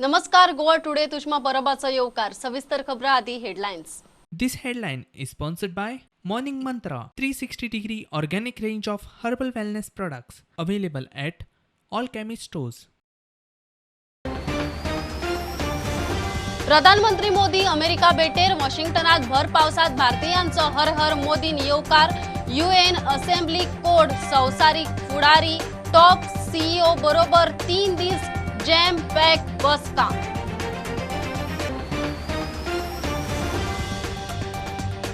नमस्कार. गोवा टुडे तुष्मा परबाचा येवकार. सविस्तर खबरां आदी headlines. This headline is sponsored by Morning Mantra 360-degree organic range of herbal wellness products available at all chemist stores. प्रधानमंत्री Modi America भेटेर. वॉशिंग्टनात भर पावसात भारतीयांचो हर हर मोदीन येवकार. UN असेंब्ली कोड संवसारीक फुडारी टॉप सीईओ बरोबर 3 दीस जॅम पॅक बसका.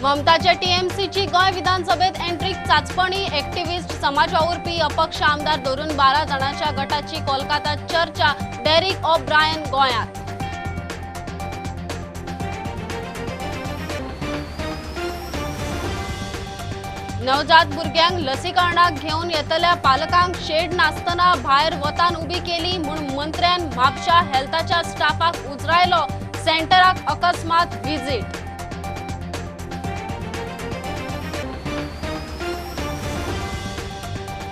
ममताच्या टीएमसीची गोंय विधानसभेत एंट्रीक चाचपणी. एक्टिव्हिस्ट समाज वावुरपी अपक्ष आमदार धरून 12 जाणांच्या गटाची कोलकातात चर्चा. डेरिक ओब्रायन गोंयांत. नवजात भुरग्यांक लसीकरणाक घेवन येतल्या पालकांक शेड नासतना भायर वतान उबी केली म्हूण मंत्र्यान म्हापशा हेल्थाच्या स्टाफाक उजरायलो. सेंटराक अकस्मात व्हिजिट.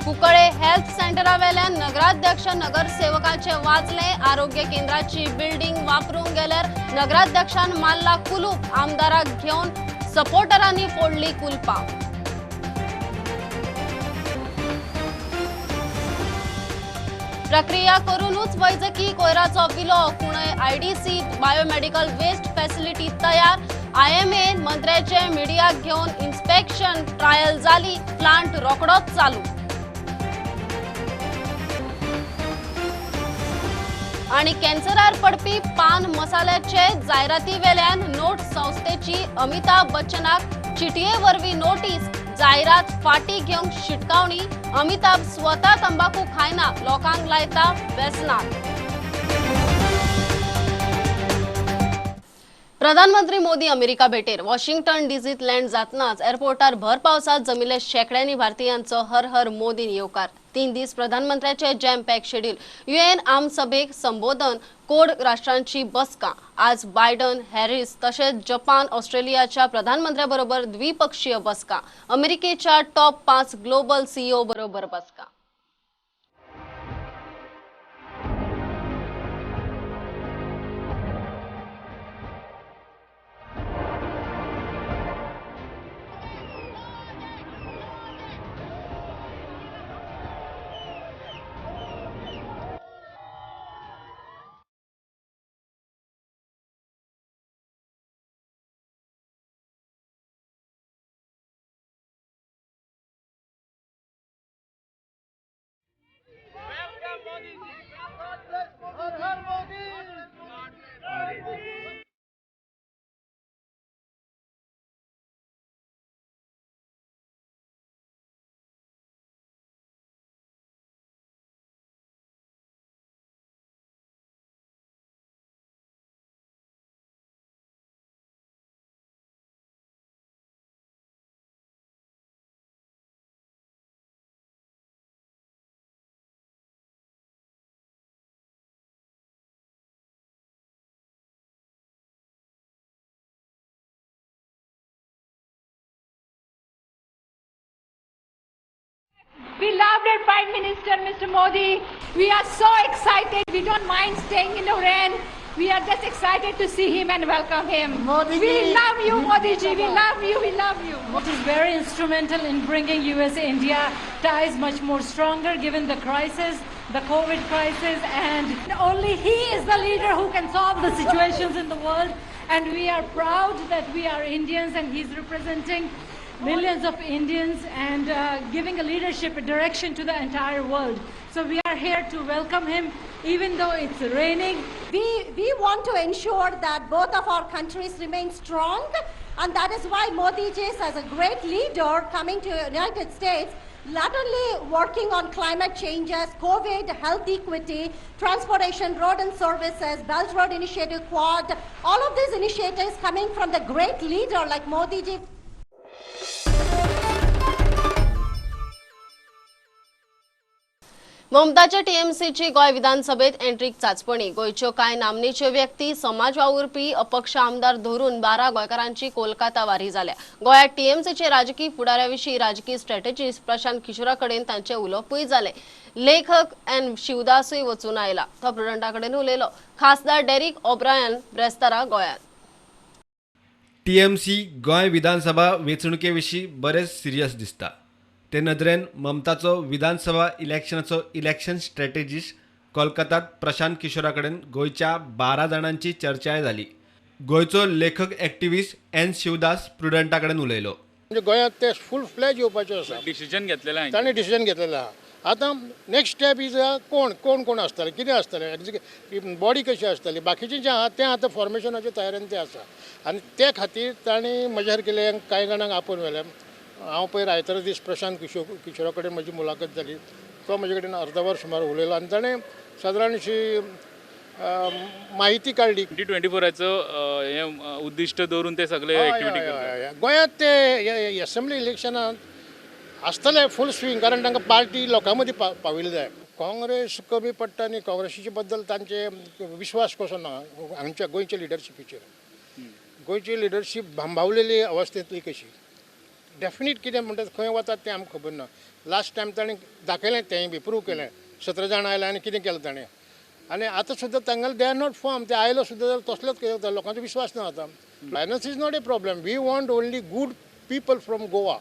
कुंकळे हेल्थ सेंटरावेल्यान नगराध्यक्ष नगरसेवकाचे वाचले. आरोग्य केंद्राची बिल्डिंग वापरूंक गेल्यार नगराध्यक्षान मारला कुलूप. आमदाराक घेवन सपोर्टरांनी फोडली कुलपां. प्रक्रिया करूनच वैजकी कोयराचो विलो. कुणय आयडीसी बायोमेडिकल वेस्ट फॅसिलिटी तयार. IMA मंत्र्याचे मिडियाक घेवन इन्स्पेक्शन. ट्रायल जाली. प्लांट रोकडोच चालू. आणि कॅन्सरार पडपी पान मसाल्याचे जायराती वेल्यान नोट संस्थेची अमिताभ बच्चनाक चिटये वरवीं नोटीस. जायरात फाटी घेवंक शिटकावणी. अमिताभ स्वता तंबाखू खायना, लोकांक लायता व्यसनात. प्रधानमंत्री मोदी अमेरिका भेटेर. वॉशिंग्टन डीसीत लँड जातनाच एअरपोर्टार भर पावसात जमिल्ले शेकड्यांनी भारतीयांचो हर हर मोदीन येवकार. 3 दीस प्रधानमंत्र्याचे जॅम पॅक शेड्यूल. UN आमसभेक संबोधन. कोड राष्ट्रांची बसका. आज बायडन, हॅरिस तसेच जपान, ऑस्ट्रेलियाच्या प्रधानमंत्र्याबरोबर द्विपक्षीय बसका. अमेरिकेच्या टॉप 5 ग्लोबल सीईओ बरोबर बसका. Beloved Prime Minister Mr. Modi, we are so excited. We don't mind staying in the rain. We are just excited to see him and welcome him. Modi We ji. love you, Modi ji. We love you. We love you. It is very instrumental in bringing US-India ties much more stronger given the crisis, the COVID crisis, and only he is the leader who can solve the situations in the world. And we are proud that we are Indians and he's representing millions of Indians and giving a leadership, a direction to the entire world. So we are here to welcome him even though it's raining. We want to ensure that both of our countries remain strong, and that is why Modi ji as a great leader coming to United States, not only working on climate changes, COVID, health equity, transportation, road and services, Belt Road Initiative, Quad, all of these initiatives coming from the great leader like Modi ji. ममताच्या टीएमसीची गोय विधानसभेत एंट्रीक चाचपणी गोयच्यो कांय नामनेच्यो व्यक्ती समाज वावुरपी अपक्ष आमदार धरून 12 गोंयकारांची कोलकाता वारी जाल्या. गोंयांत टीएमसीचे राजकीय फुडाऱ्याविशीं राजकीय स्ट्रॅटेजिस्ट प्रशांत किशोरा कडेन तांचे उलोवपूय जाले. लेखक एन शिवदासूय वचून आयला. तो प्रुडंटा कडेन उलयलो. खासदार डेरिक ओब्रायन ब्रेस्तारा गोंयांत. टीएमसी गोंय विधानसभा वेंचणुके विशीं बरेच सिरियस दिसता. ते नदरेन ममताचो विधानसभा इलेक्शनाचो इलेक्शन स्ट्रॅटेजिस्ट कोलकातात प्रशांत किशोरा कडेन गोंयच्या 12 जाणांची चर्चाय जाली. गोंयचो लेखक एक्टिविस्ट एन शिवदास प्रुडंटा कडेन उलयलो. म्हणजे गोंयांत ते फूल फ्लॅज येवपाचें आसा. डिसिजन घेतलेलें हांवें. ताणें डिसिजन घेतलेलें आहा. आतां नेक्स्ट स्टेप इज कोण आसतले, कितें आसतलें, बॉडी कशी आसतली, बाकीचें जें आहा तें आतां फॉर्मेशनाच्या तयारेन तें आसा. आनी ते खातीर ताणें म्हज्यार केलें, कांय जाणांक आपोवन व्हेलें. हांव पयर आयतारा दीस प्रशांत किशोरा कडेन म्हजी मुलाखत जाली. तो म्हजे कडेन अर्द वर सुमार उलयलो आनी ताणें सादारण अशी माहिती काडली. 2024 हें उद्दिश्ट दवरून ते सगळे एक्टिविटी करतात. गोंयांत ते असेंब्ली इलेक्शनांत आसतलें फूल स्विंग, कारण तांकां पार्टी लोकां मदीं पाविल्ली जाय. काँग्रेस कमी पडटा आनी काँग्रेसीचे बद्दल तांचे विश्वास कसो ना हांगच्या गोंयच्या लिडरशिपीचेर. गोंयची लिडरशीप भांबावलेली अवस्थेंतली कशी. डेफिनेट कितें म्हणटात खंय वतात तें आमकां खबर ना. लास्ट टायम ताणें दाखयलें, तेंय बी प्रूव केलें. 17 जाण आयले आनी कितें केलें ताणें. आनी आतां सुद्दां तांगेले दे आर नॉट फॉर्म. ते आयलो सुद्दां जाल्यार तसलेच करता. लोकांचो विश्वास ना आतां. Finance is not a problem. We want only good people from Goa.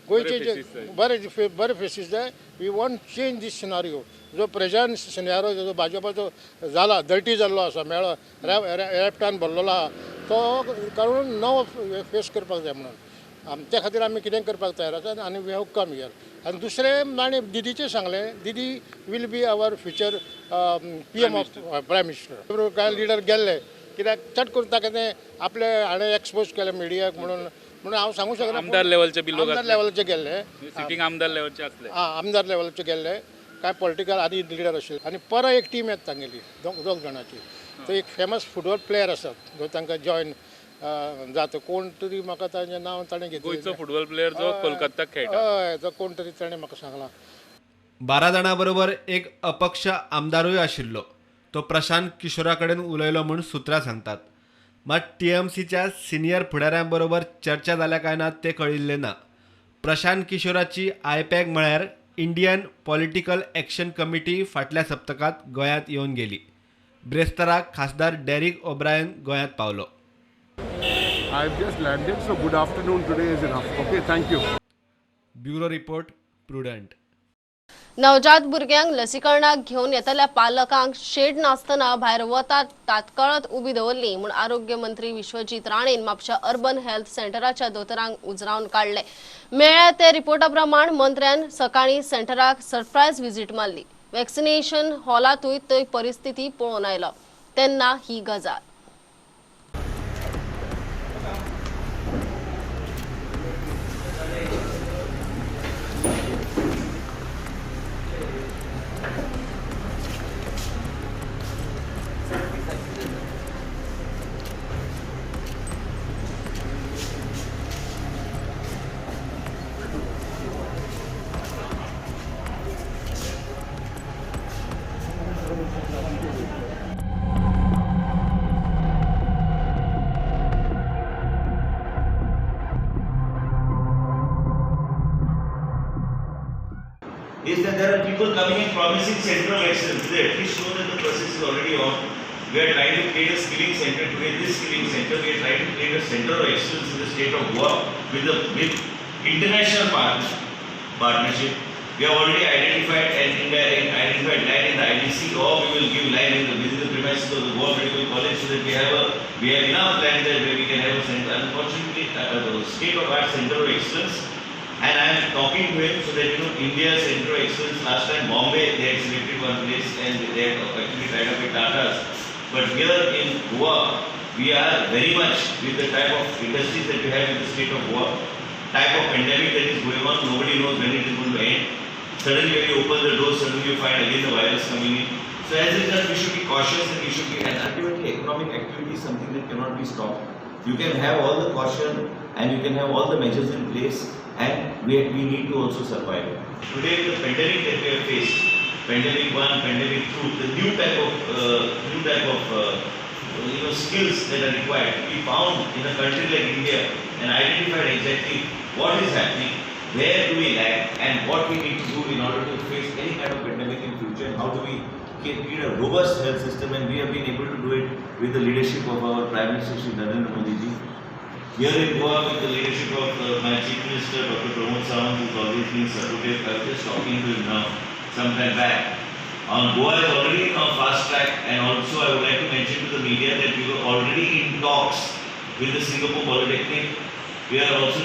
गोंयचे जे बरे फेसीस जाय. We want change this scenario. जो प्रेझेंट सिनारियो जो भाजपाचो जाला, दळटी जाल्लो आसा, मेळो रेपटान भरलेलो आहा, तो काडून नवो फेस करपाक जाय म्हणून. त्या खातीर आमी कितें करपाक तयार आसात आनी वी हॅव कम हियर. आनी दुसरें ताणें दिदीचें सांगलें, Didi will be our future PM of prime minister. कांय लिडर गेल्ले कित्याक चट करून ताका तें आपले हाणें एक्सपोज केलें मिडियाक म्हणून हांव सांगूं शकना. आमदार लेवलचे बी लोक आमदार लेवलचे गेल्ले, सिटींग आमदार लेवलचे आसले. आमदार लेवलचे गेल्ले, कांय पॉलिटिकल आनी लिडर आशिल्ले. आनी परत एक टीम येता तांगेली 2 जाणांची. तो एक फेमस फुटबॉल प्लेयर आसात जो तांकां जॉयन जाता. कोण तरी म्हाका ताचें नांव ताणें घेतलें. गोंयचो फुटबॉल प्लेयर जो कोलकाताक खेळटा. हय, तो कोण तरी ताणें म्हाका सांगलां. 12 जाणां बरोबर एक अपक्ष आमदारूय आशिल्लो. तो प्रशांत किशोरा कडेन उलयलो म्हूण सुत्रां सांगतात. मात टीएमसीच्या सिनियर फुडाऱ्यां बरोबर चर्चा जाल्या काय ना तें कळिल्लें ना. प्रशांत किशोराची आयपॅक म्हळ्यार इंडियन पॉलिटिकल एक्शन कमिटी फाटल्या सप्तकांत गोंयांत येवन गेली. ब्रेस्ताराक खासदार डेरिक ओब्रायन गोंयांत पावलो. I've just landed, so good afternoon today is enough. Okay, thank you. Bureau report prudent. नवजात भुरग्यांक लसीकरणाक घेवन येतल्या पालकांक शेड नासतना भायर वतात तात्काळात उबी दवरली म्हूण आरोग्य मंत्री विश्वजीत राणेन म्हापशा अर्बन हेल्थ सेंटराच्या दोतोरांक उजरावन काडले. मेळ्ळ्या ते रिपोर्टा प्रमाण मंत्र्यान सकाळीं सेंटराक सरप्रायज व्हिजीट मारली. वॅक्सिनेशन हॉलातूय थंय परिस्थिती पळोवन आयलो तेन्ना ही गजाल. Is that there are people coming in promising central excellence. They at least show that the process is already on. We are trying to create a skilling center today. This skilling center, we are trying to create a center of excellence in the state of Goa with international partnership. We have already identified land in the IDC, or we will give land within the premises of the Goa Medical College, so that we have enough land there where we can have a center. Unfortunately, the state of art center of excellence. And I am talking to him so that India's center of excellence, last time Bombay, they had selected one place and they had actually tied up with Tatas. But here in Goa, we are very much with the type of industries that we have in the state of Goa, type of pandemic that is going on, nobody knows when it is going to end. Suddenly when you open the door, suddenly you find again the virus coming in. So as a result, we should be cautious and we should be, and ultimately economic activity is something that cannot be stopped. You can have all the caution and you can have all the measures in place, and we need to also survive. Today, the pandemic that we have faced, pandemic 1, pandemic 2, the new type of skills that are required to be found in a country like India and identified exactly what is happening, where do we lag, and what we need to do in order to face any kind of pandemic in future, and how do we create a robust health system. And we have been able to do it with the leadership of our Prime Minister Shri Narendra Modi ji. Here in Goa, with the leadership of my Chief Minister Dr. Pramod Sawant, who is always been supportive. I was just talking to him now some time back. Goa is already on fast track, and also I would like to mention to the media that we were already in talks with the Singapore Polytechnic. We are also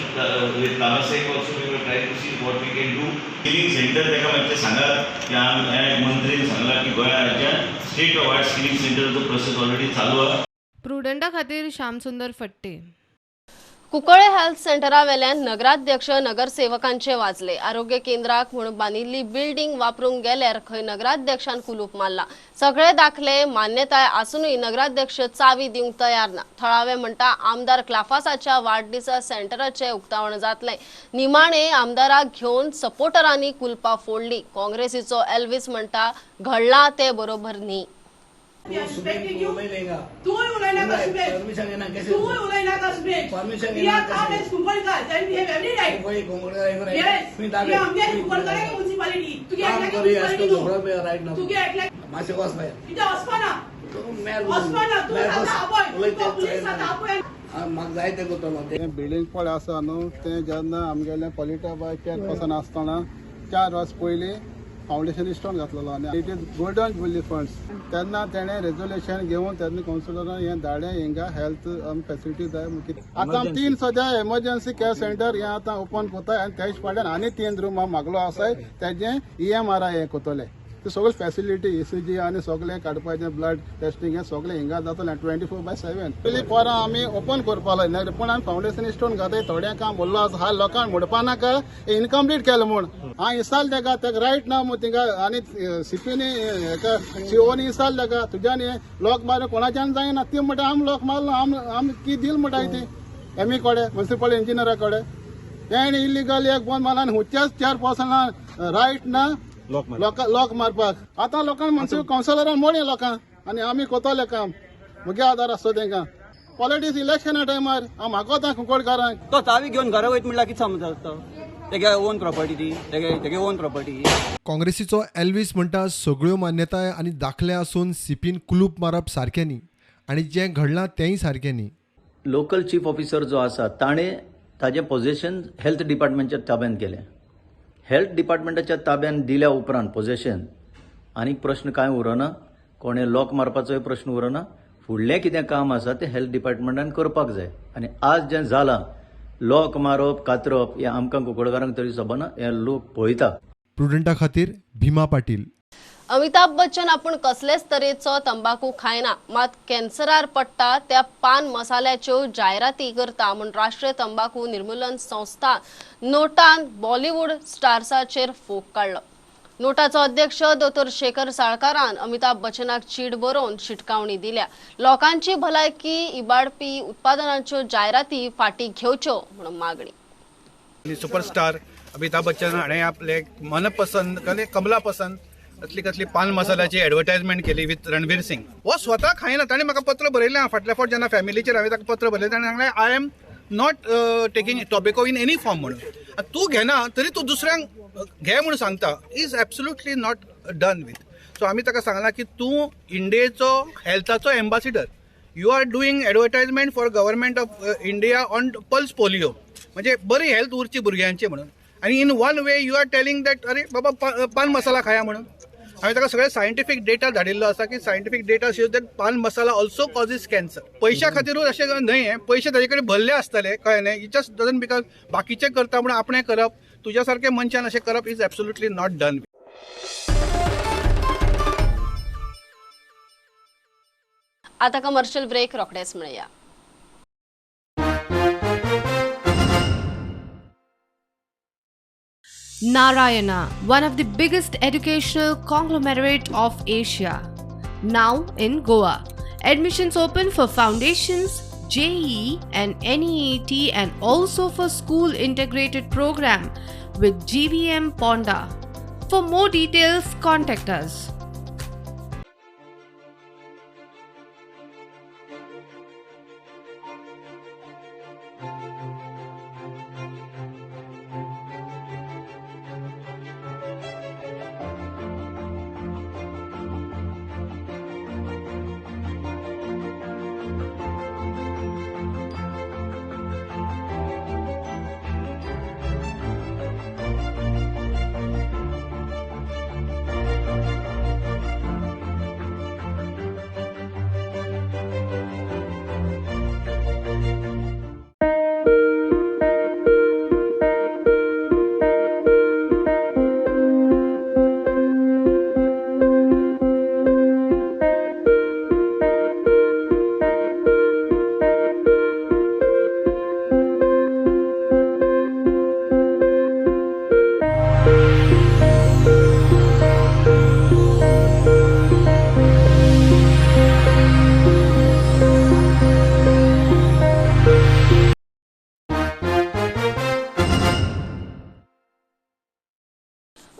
with Tamasek also we were trying to see what we can do. Skilling center देखा म्हणजे सांगा की मंत्रीने सांगला की गोवा राज्यात state of art skilling सेंटरचं process already चालू आहे. प्रुडंटा खातीर श्यामसुंदर फट्टे. कुंकळे हेल्थ सेंटरावेल्यान नगराध्यक्ष नगरसेवकांचे वाजले. आरोग्य केंद्राक म्हणून बांदिल्ली बिल्डिंग वापरूंक गेल्यार खंय नगराध्यक्षान कुलूप मारला. सगळे दाखले मान्यताय आसूनय नगराध्यक्ष चावी दिवंक तयार ना. थळावे म्हणटा आमदार क्लाफासाच्या वाडदिसा सेंटराचे उक्तावण जातले. निमाणे आमदाराक घेवन सपोर्टरांनी कुलपा फोडली. काँग्रेसीचो एल्विस म्हणटा घडला ते बरोबर न्ही. बिल्डिंग पळय आसा न्हू ते जेन्ना आमगेले पॉलिटा बाय चेअरपर्सन आसतना 4 वर्स पयलीं फाउंडेशन स्टोन घातलेलो आनी it is golden jubilee funds तेन्ना तेणें रेजोल्युशन घेवन तेन्ना कावन्सिलरान हें धाडलें हिंगा हेल्थ फेसिलिटी जाय आतां 3 सद्या एमर्जन्सी केअर सेंटर हें आतां ओपन कोताय आनी तेच फाटल्यान आनी 3 रूम मागलो आसाय तेजें EMRI हें कोतले. ते सगळे फॅसिलिटी ECG आनी सगळें काडपाचें ब्लड टेस्टिंग हें सगळें हिंगा जातलें 24/7. पयलीं पोरां आमी ओपन करपा लायले पूण आमी फाउंडेशन स्टोन घाताय थोड्यां काम बोल्लो आसा हा लोकांक म्हणपा नाका इनकम्प्लीट केलें म्हूण हांव इसाल तेका रायट ना म्हूण थिंगा आनी CPनी हेका COनी इसाल तेका तुज्यान हें लॉक मारून कोणाच्यान जायना ती म्हणटा आमी लॉक मारलो आमी की दिल म्हणटाय ती ME कोडे म्युनिसिपल इंजिनियरा कोडे तेणें इल्लीगल एक बंद मारला आनी हुच्याच चेअरपर्सनान रायट ना लॉक मारपाक. आतां लोकांक म्युनिसिपल कावन्सिलरान मोडलें लोकांक आनी आमी कोतले काम मुगे आदार आसता तेंकां. पॉलिटिक्स इलेक्शना टायमार हांव म्हाकोता कुंकळकारांक तो चावी घेवन घरा वयता म्हणल्यार कितें समजता तेगे ओन प्रॉपर्टी ती तेगे ओन प्रॉपर्टी. काँग्रेसीचो एल्विस म्हणटा सगळ्यो मान्यताय आनी दाखले आसून CPन कुलूप मारप सारकें न्ही आनी जें घडलां तेंय सारकें न्ही. लोकल चीफ ऑफिसर जो आसा ताणें ताजें पोझिशन हेल्थ डिपार्टमेंटच्या ताब्यांत केलें. हेल्थ डिपार्टमेंटाच्या ताब्यान दिल्या उपरांत पोझिशन आनीक प्रश्न कांय उरना. कोणें लॉक मारपाचोय प्रश्न उरना. फुडलें कितें काम आसा तें हेल्थ डिपार्टमेंटान करपाक जाय आनी आज जें जालां लॉक मारप कातरप हें आमकां कुंकळकारांक तरी सबना हें लोक पळयता. प्रुडंटा खातीर भीमा पाटील. अमिताभ बच्चन आपण कसलेच तरेचो तंबाखू खायना मात कॅन्सरार पडटा त्या पान मसाल्याच्यो जायराती करता म्हूण राष्ट्रीय तंबाखू निर्मूलन संस्था नोटान बॉलिवूड स्टार्साचेर फोग काडलो. नोटाचो अध्यक्ष दोतोर शेखर साळकारान अमिताभ बच्चनाक चीट बरोवन शिटकावणी दिल्या. लोकांची भलायकी इबाडपी उत्पादनांच्यो जायराती फाटी घेवच्यो म्हणून मागणी. सुपरस्टार अमिताभ बच्चन हाणें आपले मनपसंद कमला पसंद कसली पान मसाल्याची एडवर्टायजमेंट केली विथ रणवीर सिंग. हो स्वता खायना. ताणें म्हाका पत्र बरयलें फाटल्या फावट जेन्ना फॅमिलीचेर हांवें ताका पत्र बरयलें ताणें सांगलें I am not taking tobacco in any form म्हणून. तूं घेना तरी तूं दुसऱ्यांक घे म्हणून सांगता is absolutely not done with. So आमी ताका सांगलां की तूं इंडियेचो हेल्थाचो ambassador. You are doing advertisement for government of India on pulse polio म्हणजे बरी हेल्थ उरची भुरग्यांची म्हणून आनी in one way you are telling that अरे बाबा पान मसाला खाया म्हणून. हांवें ताका सगळे सायंटिफीक डेटा धाडिल्लो आसा की सायंटिफीक डेटा शोज दॅट पान मसाला ऑल्सो कॉजीस कॅन्सर. पयशा खातीरूच अशें न्हय. पयशे ताजे कडेन भरले आसतले कळ्ळें. इट जस्ट डजंट बिकॉज बाकीचे करता म्हणून आपणें करप तुज्या सारके मनशान अशें करप इज एब्सोल्युटली नॉट डन. आता कमर्शियल ब्रेक रोखडेच मेळया. Narayana, one of the biggest educational conglomerate of Asia, now in Goa. Admissions open for foundations, JEE and NEET and also for school integrated program with GVM Ponda. For more details, contact us.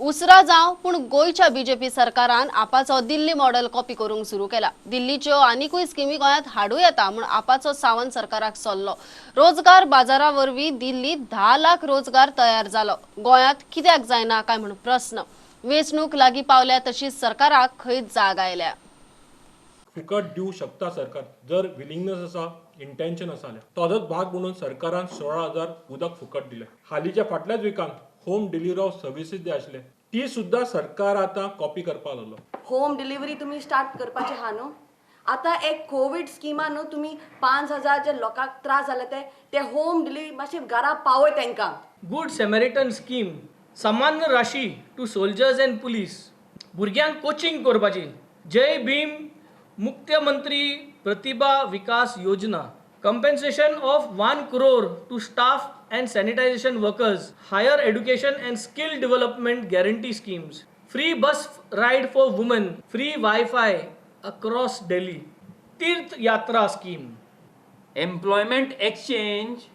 उसरा जावं पूण गोयच्या BJP सरकारान आपाचो Delhi model copy करूंक सुरू केला. दिल्लीच्यो आनीकूय स्किमी गोंयांत हाडूं येता म्हूण आपाचो सावंत सरकाराक सल्लो. रोजगार बाजारा वरवीं दिल्लीत 10 लाख रोजगार तयार जालो. गोंयांत कित्याक जायना काय म्हूण प्रस्न. वेंचणूक लागीं पावल्या तशीच सरकाराक खंयच जाग आयल्या. फुकट दिवं शकता सरकार जर विलिंगनेस आसा, इंटेन्शन आसा जाल्यार. तोच भाग म्हणून सरकारान 16,000 उदक फुकट दिले. हालींच्या फाटल्याच विकांत होम डिलिव्हरी ऑफ सर्विसीस जे आसले ती सुद्धा सरकार आता कॉपी करपाक लागलो. होम डिलिव्हरी तुम्ही स्टार्ट करपाचे हा न्हू. आता एक कोविड स्किमा न्हू तुम्ही 5,000 जे लोकांक त्रास जाले ते होम डिलिव्हरी मातशी घरा पावय तांकां. गुड सॅमरिटन स्कीम, सामान्य राशी टू सोल्जर्स एंड पुलीस, भुरग्यांक कोचिंग करपाची. जय भीम मुख्यमंत्री प्रतिभा विकास योजना, compensation of 1 crore to staff and sanitization workers, higher education and skill development guarantee schemes, free bus ride for women, free Wi-Fi across Delhi, तीर्थ यात्रा scheme. Employment exchange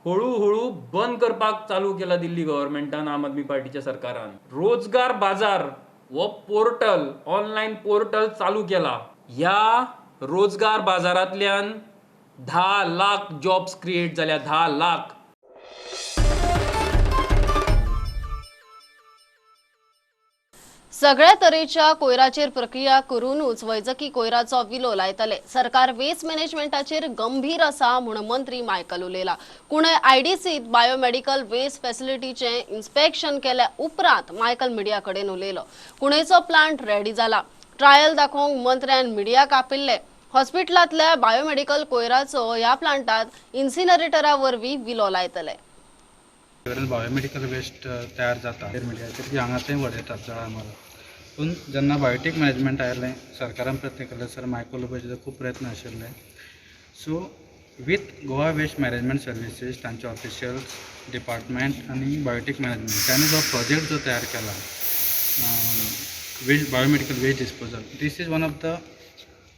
हळूहळू बंद करपाक चालू केला दिल्ली गव्हर्नमेंटान, आम आदमी पार्टीच्या सरकारान. रोजगार बाजार वो पोर्टल, ऑनलायन पोर्टल चालू केला. ह्या रोजगार बाजारांतल्यान 10 लाख जॉब्स क्रिएट जाल्या. 10 लाख. सगळ्या तरेच्या कोयराचेर प्रक्रिया करूनच वैजकी कोयराचो विलो लायतले. सरकार वेस्ट मॅनेजमेंटाचेर गंभीर आसा म्हूण मंत्री मायकल उलयला. कुणय आयडीसीत बायोमेडिकल वेस्ट फॅसिलिटीचे इन्स्पेक्शन केल्या उपरांत मायकल मिडिया कडेन उलयलो. कुणयचो प्लांट रेडी जाला. ट्रायल दाखोवंक मंत्र्यान मिडियाक आपयल्ले. हॉस्पिटलांतल्या बायोमेडिकल कोयराचो ह्या प्लांटात इन्सिनरेटरा वरवीं विलो लायतले. बायोमेडिकल वेस्ट तयार जाता मिडियाचेर हांगा तें वडयतात जळार मारून. पूण जेन्ना बायोटेक मॅनेजमेंट आयलें, सरकारान प्रयत्न केले, सर मायकल उलोवपाचे खूब प्रयत्न आशिल्ले. So with Goa waste management services, तांचे ऑफिशियल्स, डिपार्टमेंट आनी बायोटेक मॅनेजमेंट तांणी जो प्रोजेक्ट जो तयार केला waste biomedical waste disposal, this is one of the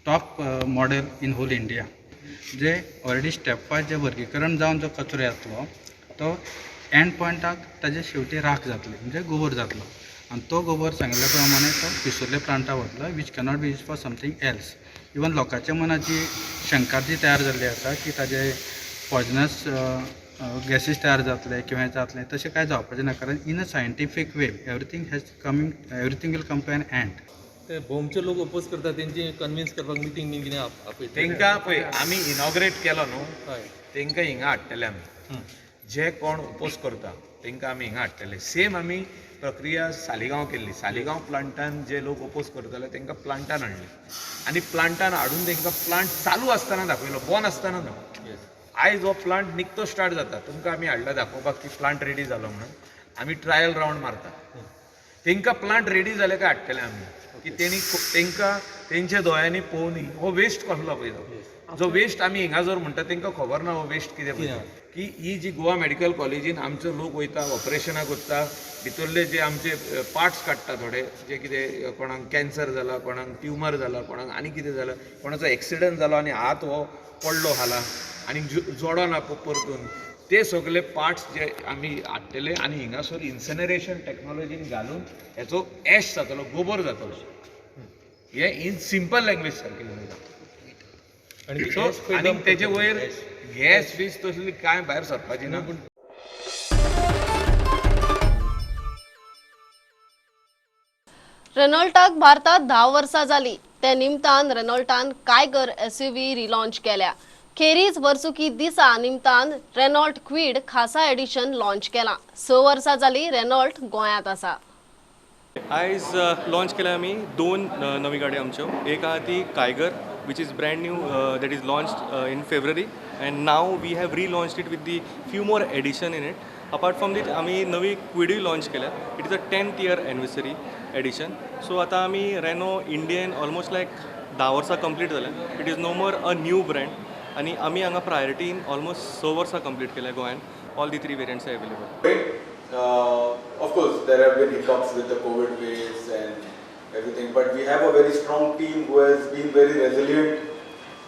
top model in whole India. जे ऑलरेडी स्टेप वायज जे वर्गीकरण जावन जो कचरो येतलो तो एंड पॉयंटाक ताजे शेवटी राख जातली, म्हणजे गोबर जातलो. आनी तो गोबर सांगिल्ल्या प्रमाणे तो पिसोले प्लांटा वतलो, which cannot be use for something else. Even लोकांच्या मनात जी शंका जी तयार जाल्ली आसा की ताजे पॉयजनस गॅसीस तयार जातले किंवा हें जातलें, तशें कांय जावपाचें ना. कारण in a scientific way everything will come to an end. ते भोवचे लोक ओपोज करता तेंची कन्विन्स करपाक मिटींग बी कितें आपयता तांकां पळय आमी इनॉग्रेट केलो न्हू, तांकां हिंगा हाडटले आमी. जे कोण ओपोज करता तांकां आमी हिंगा हाडटले. सेम आमी प्रक्रिया सालिगांव केल्ली. सालिगांव प्लांटान जे लोक ओपोज करताले तांकां प्लांटान हाडले आनी प्लांटान हाडून तांकां प्लांट चालू आसतना दाखयलो, बंद आसतना न्हू. आयज हो प्लांट निकतो स्टार्ट जाता, तुमकां आमी हाडला दाखोवपाक की प्लांट रेडी जालो म्हणून. आमी ट्रायल रावंड मारता. तांकां प्लांट रेडी जाले काय हाडटले आमी की तांकां तेंच्या दोळ्यांनी पळोवनी हो वेस्ट कसलो पळय जो वेस्ट आमी हिंगा जर म्हणटा तांकां खबर ना हो वेस्ट कितें पळय. की ही जी गोवा मेडिकल कॉलेजीन आमचे लोक वयता, ऑपरेशनां करता, भितरले जे आमचे पार्ट्स काडटा थोडे, जे कितें कोणाक कॅन्सर जाला, कोणाक ट्युमर जाला, कोणाक आनी कितें जालां, कोणाचो एक्सिडंट जालो आनी हात हो पडलो हाला आनी जोडो ना परतून, ते सगळे पार्ट्स जे आमी हाडटले आनी हिंगासर इन्सनरेशन टेक्नॉलॉजीन घालून हेचो एश जातलो, गोबर जातलो. हे इन सिंपल लँग्वेज सारकें उलयता. आनी तेजे वयर गॅस बीस तसली कांय भायर सरपाची ना. रेनॉल्टाक भारतात 10 वर्सां जाली. ते निमतान रेनॉल्टान कायगर SUV रिलॉन्च केल्या. खेरीज वर्सुकी दिसा निमतान रेनॉल्ट क्विड खासा एडिशन लॉन्च केला. 6 वर्सां जाली रेनॉल्ट गोंयांत आसा. आयज लॉन्च केल्या आमी 2 नवी गाडी आमच्यो. एक आहा ती कायगर which is brand new that is launched in February, and now we have relaunched it with the few more addition in it. Apart from that आमी नवी क्विडूय लॉन्च केल्या. It is a 10th year anniversary edition. So आतां आमी Reno Indian almost लायक 10 वर्सां complete जाल्या. It is no more a new brand आनी आमी हांगा प्रायोरिटीन ऑलमोस्ट 6 वर्सां कंप्लीट केल्या गोंयान. All the 3 variants are available. Of course, there have been hiccups with the COVID waves and everything, but we have a very strong team who has been very resilient,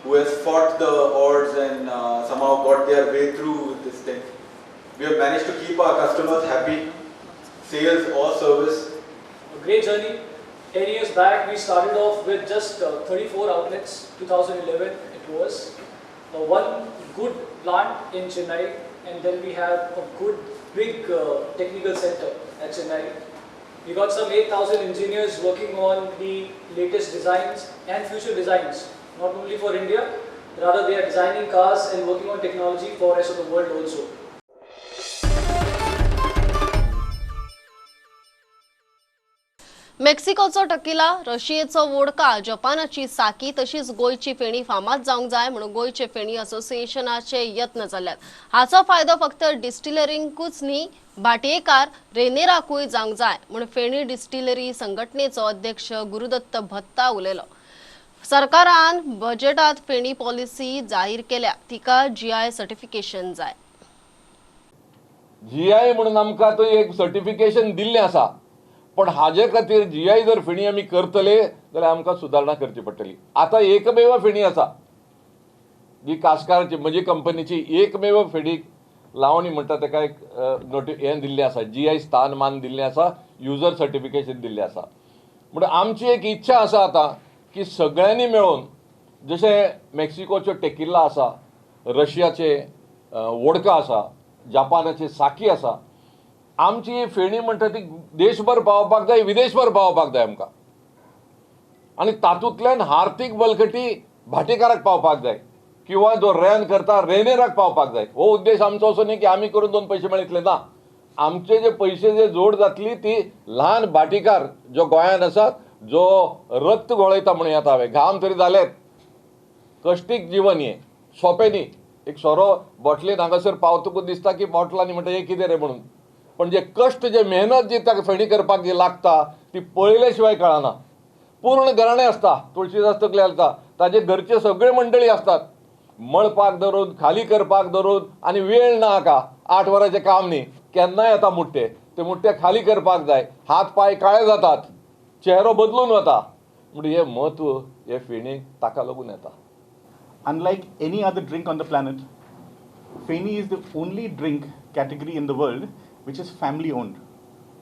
who has fought the odds and somehow got their way through with this thing. We have managed to keep our customers happy, sales or service. A great journey. 10 years back, we started off with just 34 outlets. 2011 it was. One good plant in Chennai, and then we have a good big technical center at Chennai. We got some 8,000 engineers working on the latest designs and future designs, not only for India, rather they are designing cars and working on technology for the rest of the world also. मेक्सिकोचो tequila, रशियेचो vodka, जपानाची sake तशीच गोयची फेणी फामाद जावंक जाय म्हणून गोयचे फेणी असोसिएशनाचे यत्न चल्ल्यात. हाचो फायदो फक्त डिस्टिलरींकूच न्ही, भाटयेकार रेनेराकूय जावंक जाय म्हणून फेणी डिस्टिलरी संघटनेचो अध्यक्ष गुरुदत्त भत्ता उलयलो. सरकारान बजेटात फेणी पॉलिसी जाहीर केल्या, तिका GI सर्टिफिकेशन जाय. GI म्हणून आमकां तो एक सर्टिफिकेशन दिल्लें आसा, पण हाजे खातीर GI जर फेणी आमी करतले जाल्यार आमकां सुदारणा करची पडटली. आतां एकमेव फेणी आसा जी कास्काराची म्हजी कंपनीची एकमेव फेणीक लावणी म्हणटा ताका एक हें दिल्लें आसा, GI स्थानमान दिल्लें आसा, युजर सर्टिफिकेशन दिल्लें आसा. म्हणून आमची एक इच्छा आसा आतां की सगळ्यांनी मेळून जशें मेक्सिकोच्यो टेकिल्ला आसा, रशियाचे वोडका आसा, जापानाचे साकी आसा, आमची फेणी म्हणटा ती देशभर पावोवपाक जाय, विदेशभर पावोवपाक जाय आमकां. आनी तातूंतल्यान आर्थीक बलकटी भाटेकाराक पावपाक जाय किंवा जो रेन करता रेनेराक पावपाक जाय. हो उद्देश आमचो असो न्ही की आमी करून 2 पयशे मेळटले ना. आमचे जे पयशे जे जोड जातली ती ल्हान भाटीकार जो गोंयांत आसात, जो रक्त घोळयता म्हणून येता, हांवें घाम तरी जालेत, कश्टीक जीवन हें सोंपें न्ही. एक सोरो बॉटलेन हांगासर पावतकूच दिसता की बॉटलांनी म्हणटा हें कितें रे म्हणून, पण जे कश्ट जे मेहनत जी ताका फेणी करपाक जी लागता ती पळयल्या शिवाय कळना. पूर्ण घराणें आसता, तुळशीदास तकले घालता, ताजे घरचे सगळे मंडळी आसतात, मळपाक धरून खाली करपाक धरून, आनी वेळ ना हाका. 8 वरांचें काम न्ही, केन्नाय येता मुठ्ठे, ते मुठ्ठे खाली करपाक जाय, हात पाय काळे जातात, चेहरो बदलून वता. म्हणजे हें म्हत्व हे फेणीक ताका लागून येता. Unlike any other drink on the planet, Feni is the only drink category in the world which is family owned.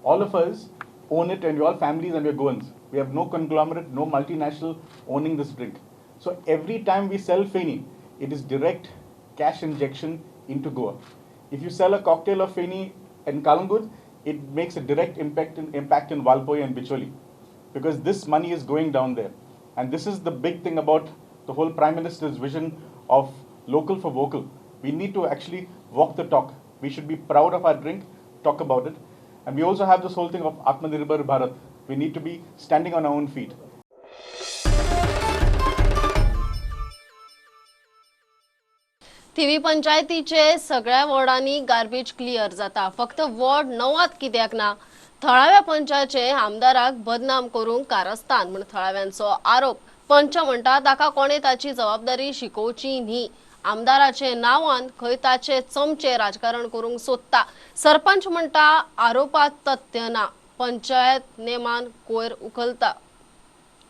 All of us own it and we're all families and we're Goans. We have no conglomerate, no multinational owning this drink. So every time we sell Feni, it is direct cash injection into Goa. If you sell a cocktail of Feni in Calangute, it makes a direct impact in Valpoi and Bicholi, because this money is going down there. And this is the big thing about the whole Prime Minister's vision of local for vocal. We need to actually walk the talk. We should be proud of our drink, talk about it. And we also have this whole thing of Atmanirbhar Bharat. We need to be standing on our own feet. Thivim पंचायतीचे सगळ्या वॉर्डांनी garbage clear जाता, फक्त ward 9त कित्याक ना? थळाव्या पंचायतीचे आमदाराक बदनाम करूंक कारस्थान म्हूण थळाव्यांचो आरोप. पंच म्हणटा ताका कोणे ताची जबाबदारी शिकोवची न्ही. आमदाराचे नांवान खंय ताचे चमचे राजकारण करूंक सोदता. सरपंच म्हणटा आरोपात तथ्य ना, पंचायत नेमान कोयर उखलता.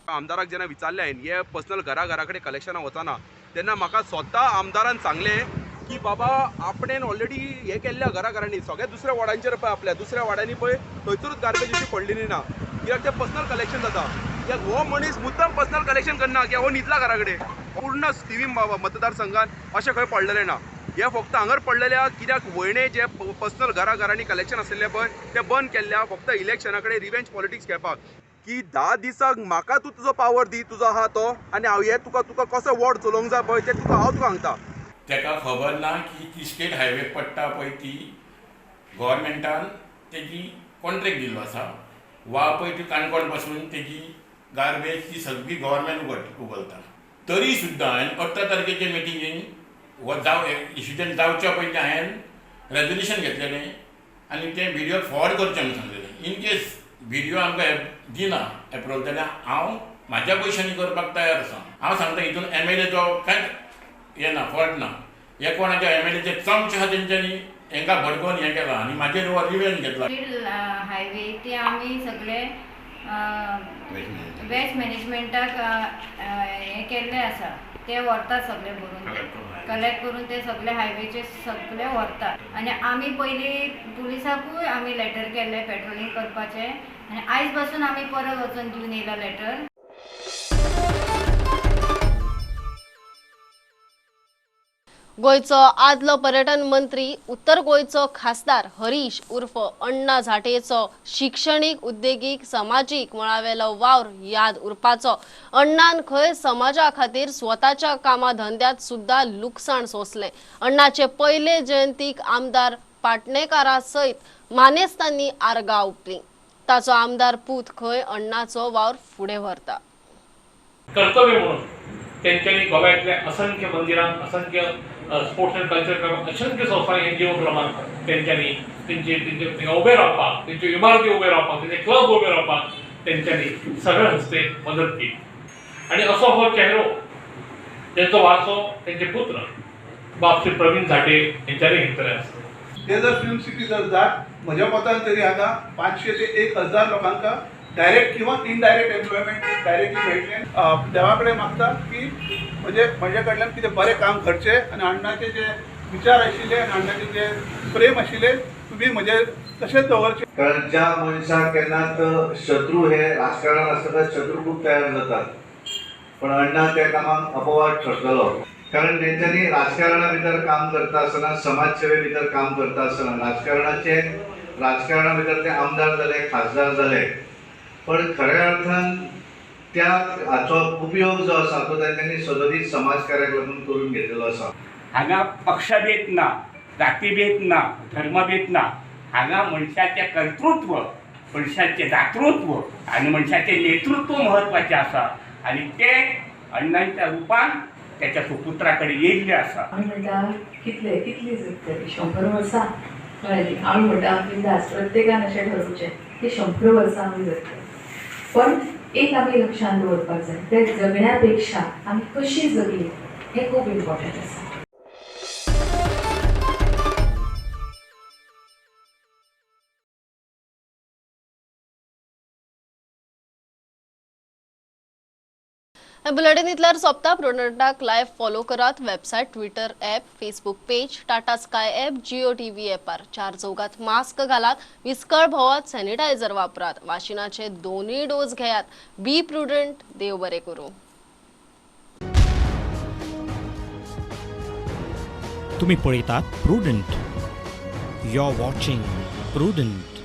आमदाराक जेन्ना विचारले हे पर्सनल घरा कडेन कलेक्शनां वचना तेन्ना म्हाका स्वता आमदारान सांगलें की बाबा आपणेन ऑलरेडी हे केल्ल्या घराघरांनी सगळ्या दुसऱ्या वॉर्डांचेर पळय आपल्या दुसऱ्या वॉर्डांनी पळय थंयसरूच गार्बेज अशी पडलेली ना, कित्याक ते पर्सनल कलेक्शन जाता. कित्याक हो मनीस मुद्दम पर्सनल कलेक्शन करना कित्याक हो न्हिदला घरा कडेन. पूर्ण थिवी मतदारसंघात अशें खंय पडलेलें ना. हे फक्त हांगर पडलेल्या कित्याक वयणे जे पर्सनल घराघरांनी कलेक्शन आसलेलें पळय ते बंद केल्ल्या फक्त इलेक्शना कडेन रिवेंज पॉलिटिक्स खेळपाक. की 10 दिसाक म्हाका तूं तुजो पावर दी तुजो आहा तो, आनी हांव हे तुका कसो वॉर्ड चलोवंक जाय पळय ते हांव तुका सांगता. ताका खबर ना की ती स्टेट हायवे पडटा पळय ती गव्हर्मेंटान तेजी कॉन्ट्रॅक्ट दिल्लो आसा, वा पळय ती काणकोण पासून तेजी गार्बेज ती सगळी गव्हर्मेंट उगलता. तरी सुद्दां हांवें 18 तारखेचे मिटिंगेन हो इन्सिडंट जावच्या पयलीं हांवें रेजोल्युशन घेतलेलें आनी तें व्हिडिओ फॉर्वर्ड करचें म्हणून सांगलेलें. इन केस व्हिडिओ आमकां दिना एप्रूव्ह जाल्यार हांव म्हाज्या पयशांनी करपाक तयार आसा. हांव सांगता हितून MLAचो कांय हें ना, फॉल्ट ना. हे कोणाच्या MLAचे चमचे आहा तेंच्यांनी हांकां भडकोवन हें केलां आनी म्हाजेर हो रिवेंज घेतला. हायवे ते आमी सगळे वेस्ट मॅनेजमेंटाक हें केल्लें आसा, ते व्हरतात सगळे भरून कलेक्ट करून ते सगळे हायवेचे सगळे व्हरतात. आनी आमी पयलीं पुलिसाकूय आमी लेटर केल्लें पेट्रोलिंग करपाचें आनी आयज पासून आमी परत वचून दिवन येयला लेटर. गोंयचो आदलो पर्यटन मंत्री उत्तर गोंयचो खासदार हरीश उर्फ अण्णा झांटेचो शिक्षणीक उद्देगीक समाजीक मळावेलो वावर याद उरपाचो. अण्णान खंय समाजा खातीर स्वताच्या कामा धंद्यात सुद्धा लुकसाण सोंसलें. अण्णाचे पयले जयंतीक आमदार पाटणेकारा सयत मानेस्तांनी आर्गां ओंपलीं. ताचो आमदार पूत खंय अण्णाचो वावर फुडें व्हरता. कर्तव्य म्हणून त्यांच्यानी गोव्यातल्या असंख्य मंदिरांक असंख्य स्पोर्ट्स अँड कल्चर असंख्य संस्थांक NGO प्रमाण त्यांच्यानी तेंचे उबे रावपाक, तेंच्यो इमारती उबे रावपाक, तेंचे क्लब उबे रावपाक तेंच्यांनी सगळे हस्ते मदत केली. आणि असो हो चेहरो तेंचो वारसो तेंचे पुत्र बाब श्री प्रवीण झांटे हेंच्यानी घेतले आसा. ते जर फिल्म सिटी जर जात म्हज्या मतान तरी हांगा 500 ते 1000 लोकांका डायरेक्ट किंवा इनडायरेक्ट एम्प्लॉयमेंट डायरेक्टली मेळटलें. देवा कडेन मागता की म्हजे कडल्यान कितें बरें काम करचें आनी अण्णाचे जे विचार आशिल्ले आनी अण्णाचे जे प्रेम आशिल्ले तुमी म्हजे तशेंच दवरचे. कारण ज्या मनशाक केन्नाच शत्रू हे राजकारणान आसतना शत्रू खूब तयार जातात, पण अण्णा त्या कामाक अपवाद ठरतलो. कारण तेंच्यांनी राजकारणा भितर काम करता आसतना, समाजसेवे भितर काम करता आसतना राजकारणा भितर ते आमदार जाले, खासदार जाले, पण खऱ्या अर्थान त्या हाचो उपयोग जो आसा तो तांच्यांनी सदोदीत समाजकार्याक लागून करून घेतलेलो आसा. हांगा पक्षभेद ना, जातीभेद ना, धर्मभेद ना. हांगा मनशाचें कर्तृत्व, मनशाचें दातृत्व आनी मनशाचें नेतृत्व म्हत्वाचें आसा आनी ते अण्णांच्या रुपान त्याच्या सुपुत्रा कडेन येयल्ले आसा. आमी म्हणटा कितली जगतली 100 वर्सां कळ्ळें. आमी म्हणटा बिंदास प्रत्येकान अशें ठरवचें की 100 वर्सां आमी जगतली. पण एक आमी लक्षांत दवरपाक जाय, ते जगण्यापेक्षा आमी कशी जगली हें खूब इम्पॉर्टंट आसा. बुलेटिन इतल्यार सोंपता. प्रोडक्टाक लायव्ह फॉलो करात. Website, Twitter app, Facebook page, Tata sky app, Jio TV ॲपार 4 चौगात मास्क घालात, विस्कळ भोंवात, सॅनिटायझर वापरात, वाशिनाचे 2 डोस घेयात. बी प्रुडंट. देव बरें करूं. तुम्ही पळयतात Prudent. You are watching prudent.